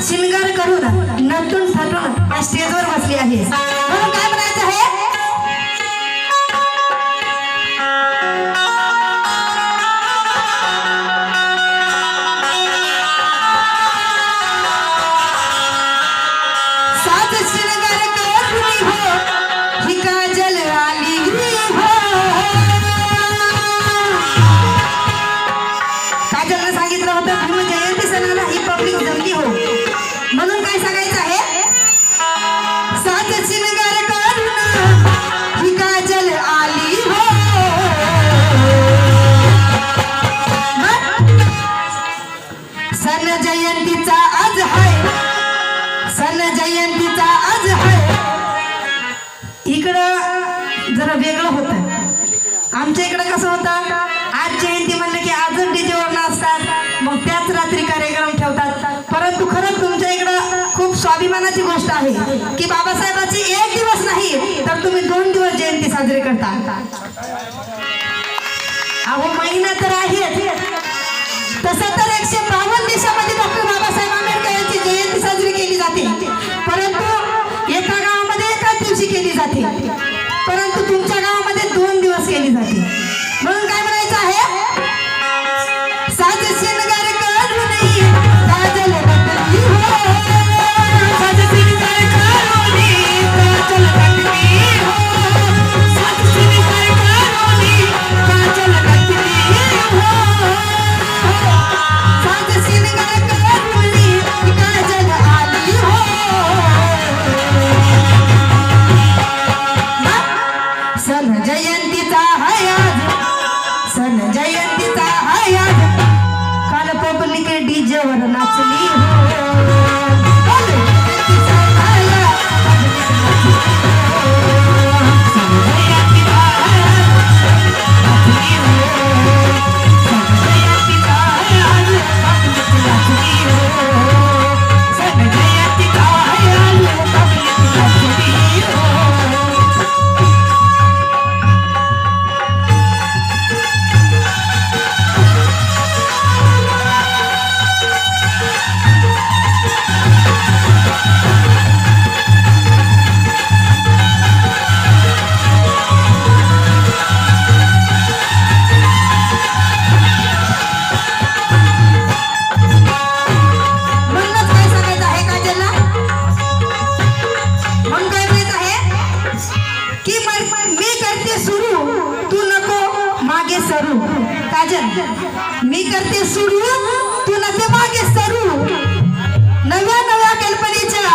शिंगार करून नटून थटून या स्टेजवर बसली आहे म्हणून काय म्हणायचं आहे साज शिंगार करून हो ही काजल आली हो काजलने सांगितलं होतं भीम जयंती सणाला ही पब्लिक जमली हो म्हणून काय सांगायचं आहे साज शिंगार करून ही काजल आली हो सन जयंतीचा आज आहे सन जयंतीचा आज आहे इकडं जरा वेगळं होतं आमच्या इकडं कसं होतं आज जयंती म्हणलं की आजच डीजेवर नाचतात मग त्याच रात्री कार्यक्रम ठेवतात परंतु खरंच तुमच्या इकडं खूप स्वाभिमानाची गोष्ट आहे की बाबासाहेबांची एक दिवस नाही तर तुम्ही 2 दिवस जयंती साजरी करता अहो महिना तर आहे तसं तर 152 देशामध्ये डॉक्टर बाबासाहेब आंबेडकर यांची जयंती साजरी केली जाते परंतु एका गावामध्ये एकाच दिवशी केली जाते परंतु तुमच्या गावामध्ये 2 दिवस केली जाते म्हणून काय म्हणायचं आहे साज शिंगार करून काजल रटली हो साज शिंगार करून काजल रटली हो साज शिंगार करून काजल रटली हो साज शिंगार करून काजल आली हो सन जयंतीचा आहे आज सन जयंतीचा आहे आज काल पब्लिक डीजेवर नाचली हो मी करते सुरू तू नको मागे सरू नव्या नव्या कल्पनेच्या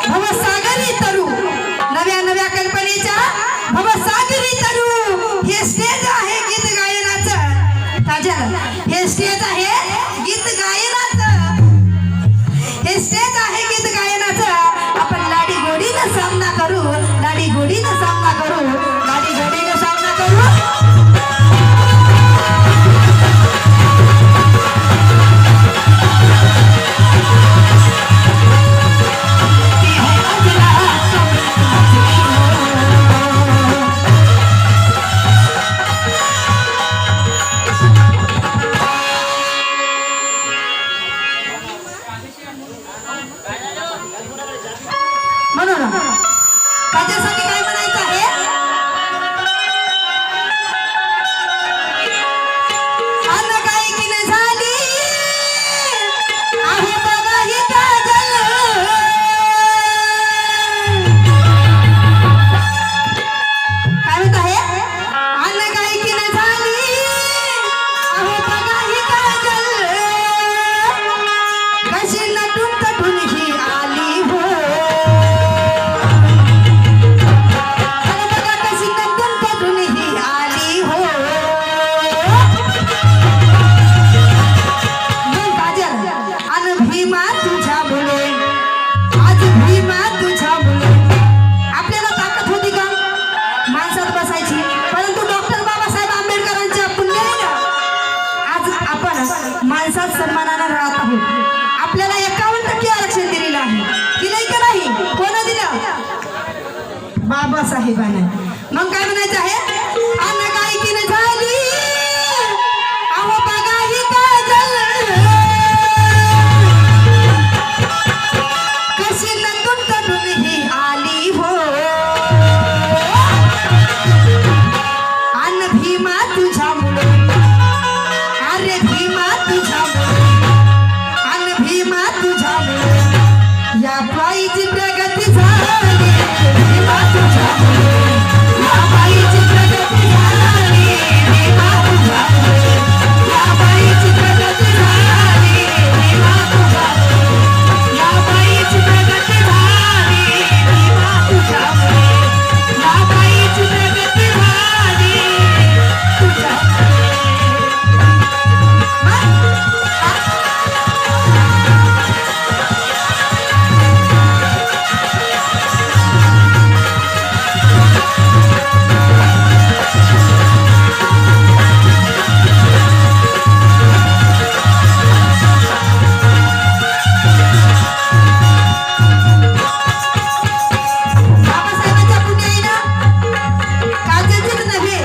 भवसागरी तरू नव्या नव्या कल्पनेच्या भवसागरी तरू हे स्टेज आहे गीत गायनाचं काजल हे स्टेज आहे गीत गायनाचं हे स्टेज आहे गीत गायनाचं आपण लाडी गोडीनं सामना करू लाडी गोडीनं सामना करू लाडी गोडीनं सामना करू म्हणून त्याच्यासाठी काय म्हणायचं आहे अन्न काही की नाही झाली आहे बघा ही काजल काय म्हणत आहे अन्न काही की नाही झाली आहे बघा ही काजल कशी नटून तटून ही आली हो माणसात सन्मानाने राहत आहोत आपल्याला 51% आरक्षण दिलेलं आहे दिलंय का नाही कोण दिलं बाबासाहेबांनी मग काय म्हणायचं आहे अन्न काही की नाही झाली अहो बघा ही काजल भीमा तुझ्यामुळे या बाईची प्रगती झाली, भीमा तुझ्यामुळे या बाईची प्रगती झाली, भीमा तुझ्यामुळे या बाईची प्रगती झाली, भीमा तुझ्यामुळे या बाईची प्रगती झाली, भीमा तुझ्यामुळे या बाईची प्रगती झाली तुझ्यामुळे. बाबासाहेबांच्या पुण्याईनं काळजाचीच नव्हे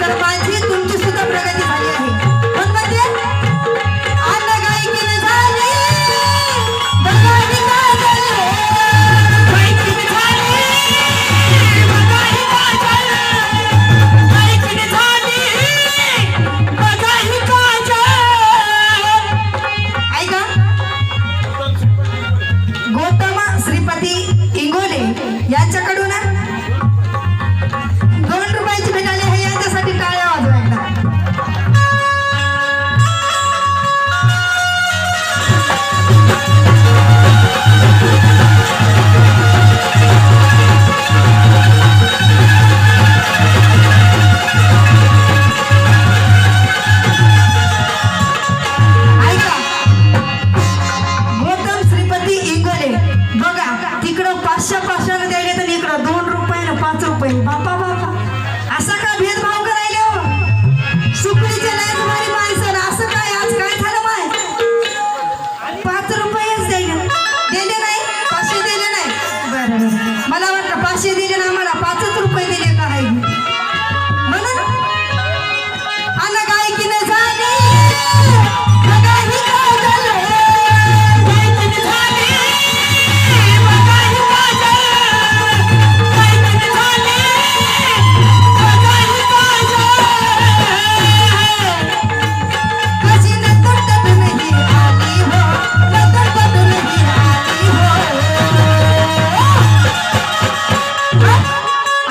तर माझी तुमची सुद्धा प्रगती झाली आहे. पण म्हणजे अन्नगायकीने झाली बघाही काजल, गायकीने झाली बघाही काजल, गायकीने झाली बघाही काजल. ऐका, गौतम श्रीपती इंगोले यांच्याकडून 2 रुपयाची मिळाली आहे. यांच्यासाठी टाळ्या वाजवा एकदा. ऐका, गौतम श्रीपती इंगोले बघा, तिकडं 500 द्यायला तर इकडं 2 रुपये 5 रुपये. बापा बापा, असा का भेदभाव करायले हो? सुकडीचे लय तुम्हारी माणसं ना, असं काय आज काय झालं माय? 5 रुपयेच दिले नाही, 500 दिले नाही. बरं, मला वाटलं 500 दिले ना, आम्हाला 5 रुपये दिले का आहे म्हणून. अन्न गायकीने झाली बघाही काजल, गायकीने झाली बघाही काजल, गायकीने झाली बघाही काजल. कशी नतरतट नाही आली हो, नतरतट नाही आली हो.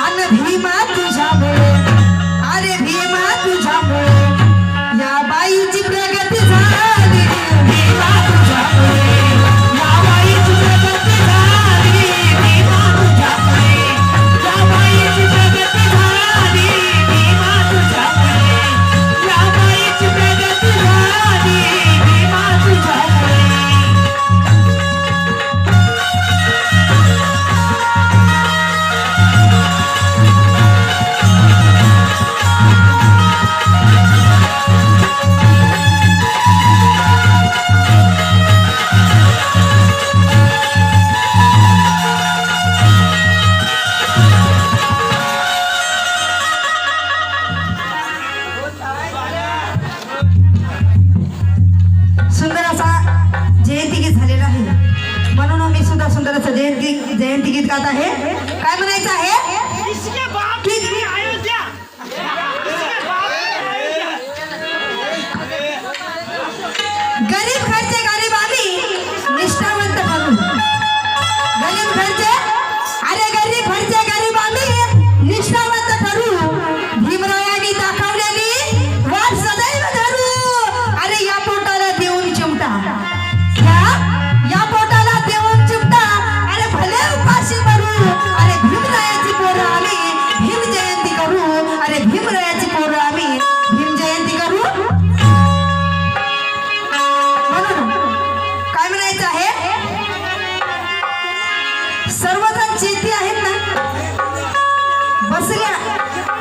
अन भीमा तुझ्यामुळे, अरे भीमा तुझ्यामुळे या बाईची प्रगती झाली, भीमा तुझ्यामुळे या बाईची प्रगती झाली, भीमा तुझ्यामुळे या बाईची प्रगती झाली, भीमा तुझ्यामुळे या बाईची प्रगती झाली, भीमा तुझ्यामुळे. सुंदर असा जयंती गीत झालेला आहे, म्हणून मी सुद्धा सुंदर असं जयंती गीत गात आहे. काय म्हणायचं आहे? गरीब घरचे गरीब आम्ही निष्ठावंत करू, गरीब घरचे, अरे गरीब घरचे गरीब आम्ही निष्ठावंत करू, भीमरायांनी दाखवलेली वाट सदैव धरू. अरे या पोटाला देऊन चिमटा, या पोटाला देऊन चिमटा, अरे भले उपाशी मरू. अरे भीमरायाची पोरं आम्ही भीम जयंती करू, अरे भीमरायाची पोरं आम्ही भीम जयंती करू. म्हणून काय म्हणायचं आहे? सर्वजण चेती आहेत ना, बसल्या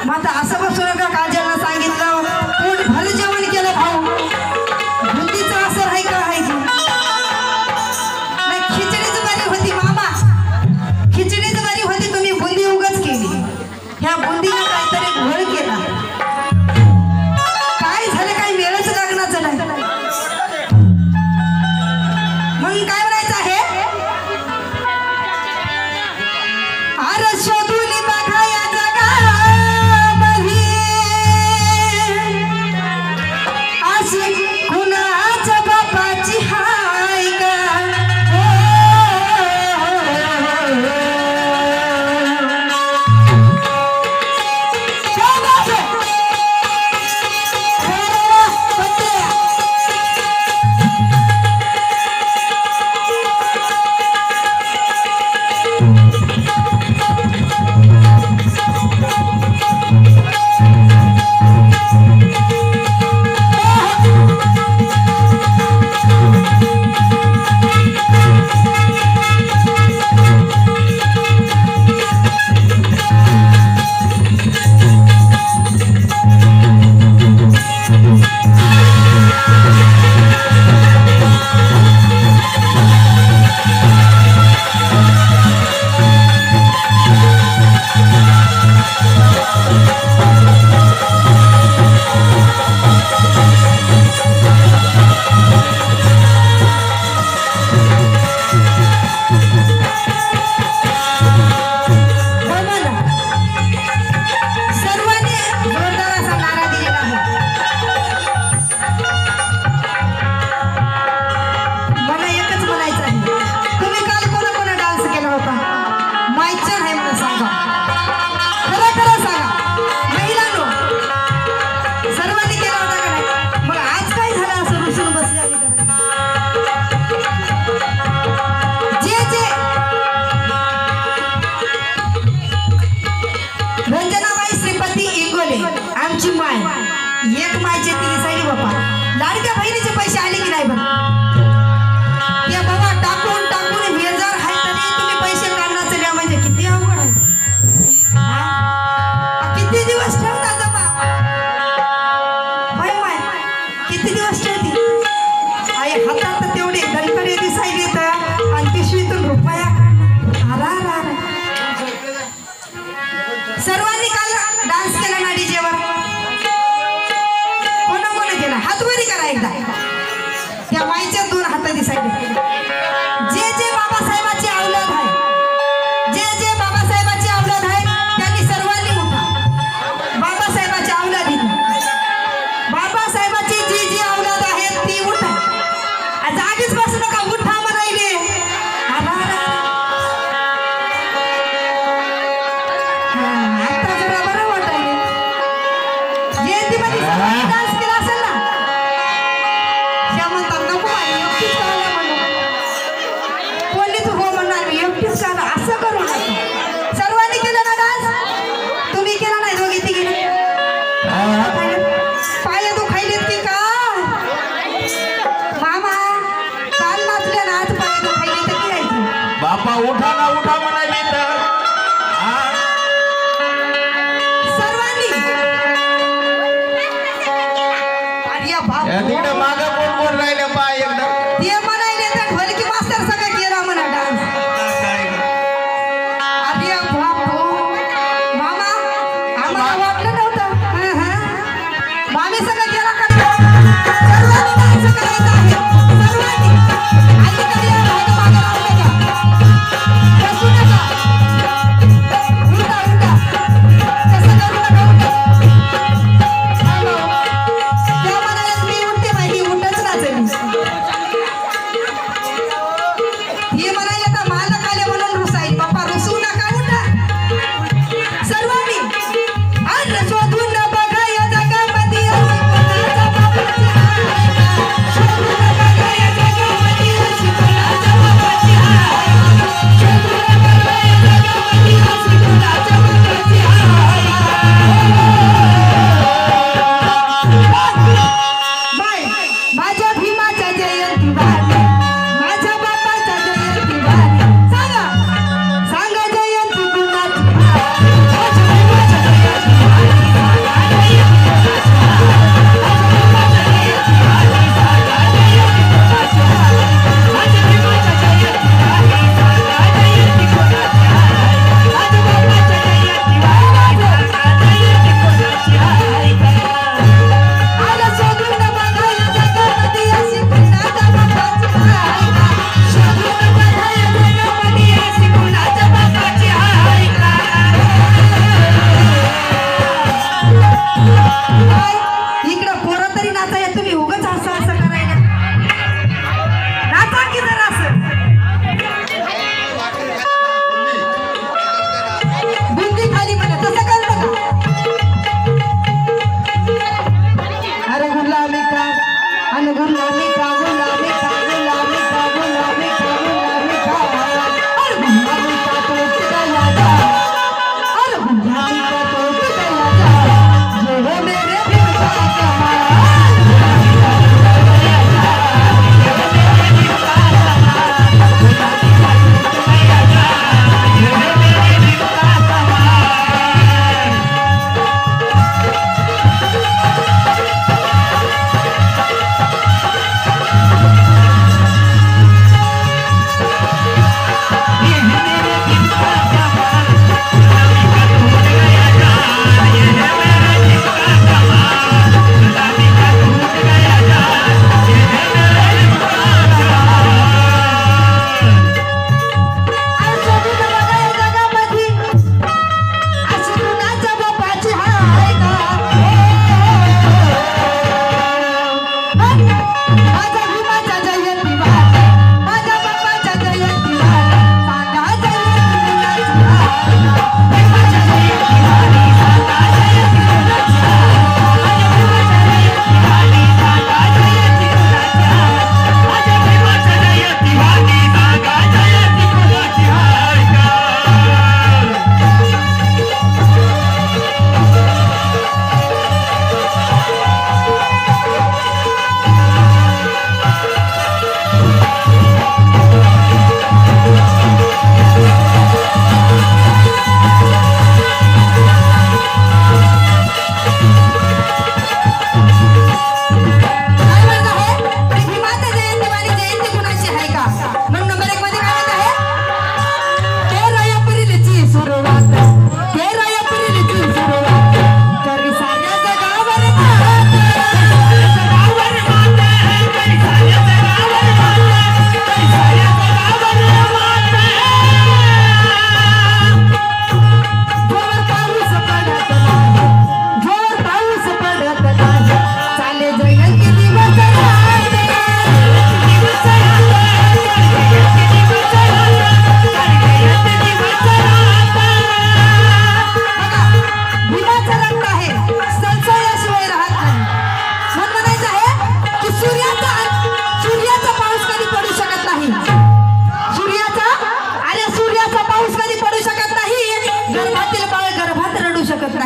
मग आता असं बसू नका. काजलनं सांगितलं पोट भर जेवण केलं भाऊ, बुंदीचं असर आहे का आहे की नाही? खिचडीच बरी होती मामा, खिचडीच बरी होती, तुम्ही बुंदी उगाच केली. ह्या बुंदीनं काहीतरी घोळ केला, काय झालं? काही वेळच लग्नाचं नाही. मग काय म्हणायचं आहे? अरे शोधून बघा या जगामध्ये सगळेच हो म्हणणार मी एकटीच का असं करू नका सर्वांनी केलं ना डान्स तुम्ही केला नाही दोघी तिघी पाय दुखायलेत की काय मामा काल नाचले ना आज पाय दुखायले तर की यायचं बापा उठा ना उठा म्हणाली तर सर्वांनी अरे बाप तिकडे माग कोण कोण राहिले पा एकदम ते म्हणायले तर ढोलकी मास्तर सगळं केला म्हणा डान्स अरे बापू मामा आम्हाला वाटलं नव्हतं मामी सगळं केला का सर्वांनी डान्स करायचा आहे सर्वांनी अलीकडे या, मागं राहू नका. बसू नका. उलटा, उलटा. तसं करू नका, उलटा. हॅलो. त्या म्हणाल्यात मी उठते बाई, ही उठच नाचेल. हे म्हणाले तर मालक आले म्हणून रुसाई बाप्पा रुसू नका उठा सर्वांनी अन्न शोधून बघा या जगामध्ये अशी कोणाचा बापाची आहे. शोधून बघा या जगामध्ये अशी कोणाची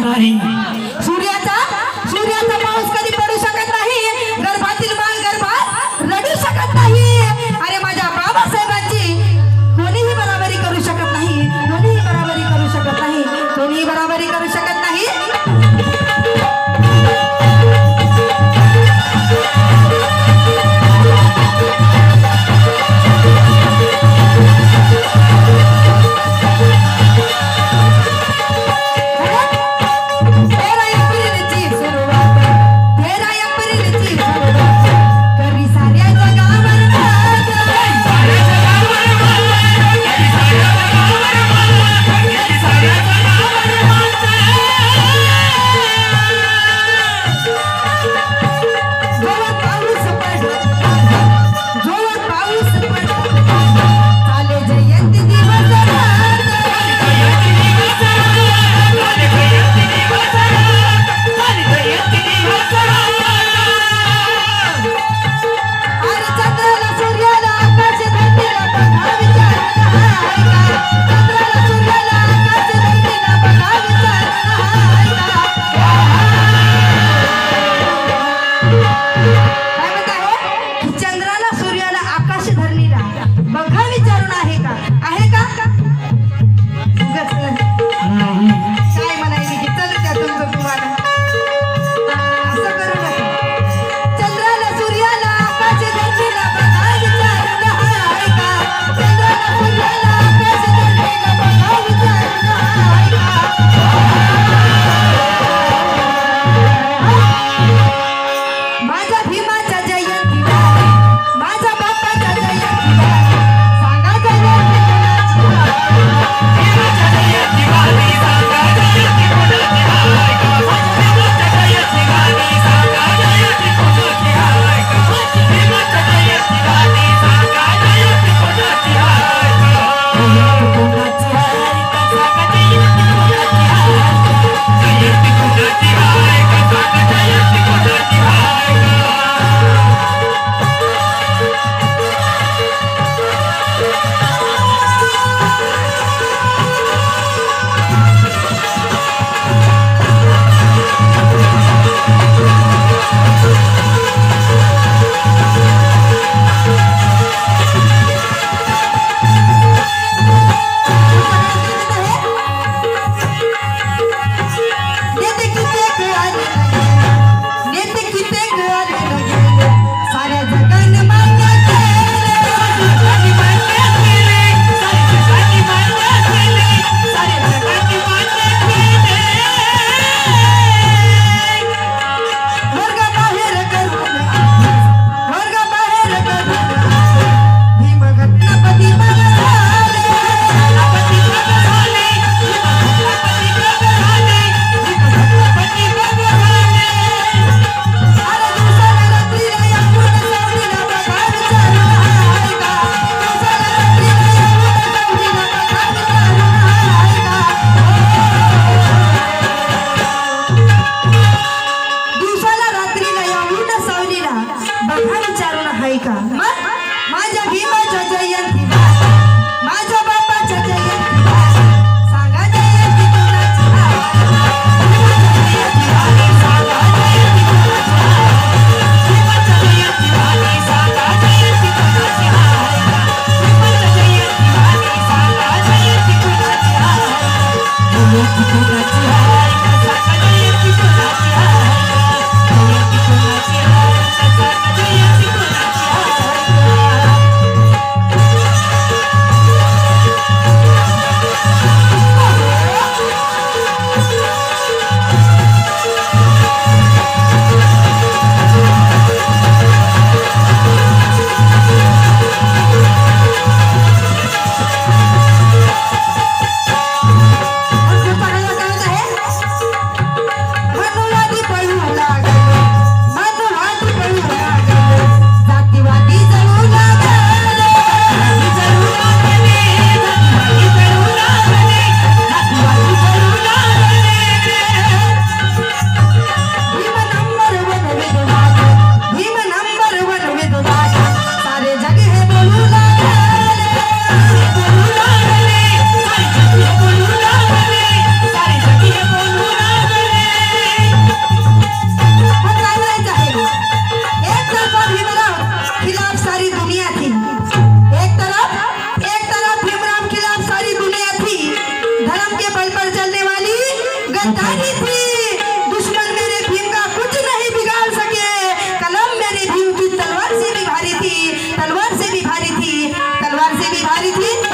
नाही सूर्याचा पाऊस कधी पडू शकत नाही गर्भातील बाळ गर्भात रडू शकत नाही अरे माझ्या बाबासाहेबांची कोणीही बराबरी करू शकत नाही कोणीही बराबरी करू शकत नाही कोणीही बराबरी करू शकत नाही तेरा देखील